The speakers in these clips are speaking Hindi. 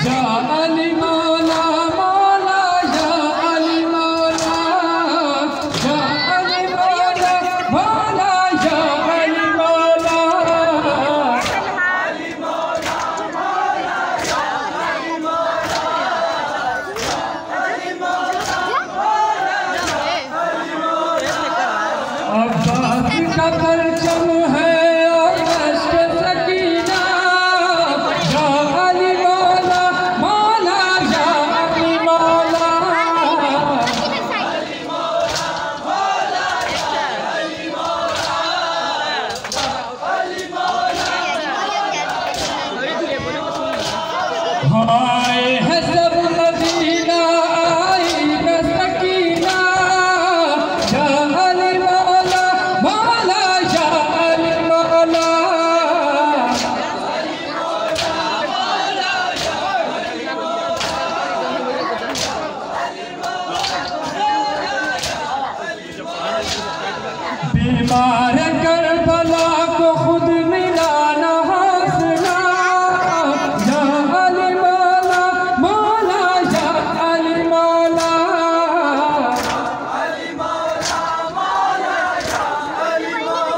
या अली मौला मौला या अली मौला या अली मौला मौला या अली मौला अली मौला मौला या अली मौला अली मौला मौला या अली मौला। अब्बास का परचम है और अश्क सकीना या अली मौला मौला या अली मौला अली मौला मौला या अली मौला अली मौला। आए हैं सब मदीना आई न सकीना या अली मौला मौला या अली मौला अली मौला मौला या अली मौला अली मौला। बीमार करबला को खुद मिला न हौसला या अली मौला मौला या अली मौला अली मौला मौला या अली मौला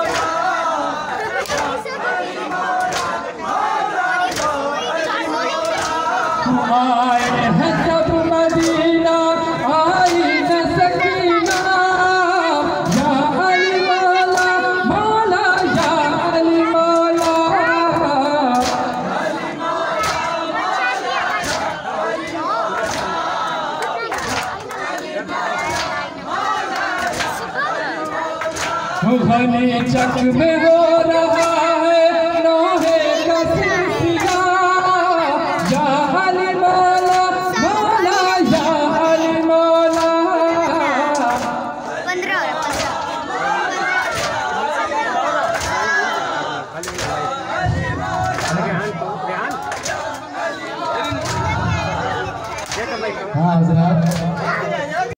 आए हैं सब मदीना आई न सकीना या अली मौला मौला या अली मौला अली मौला घनी चक में हो रहा है नौहे का सिलसिला या अली मौला मौला या अली मौला 15 हाँ हज़रात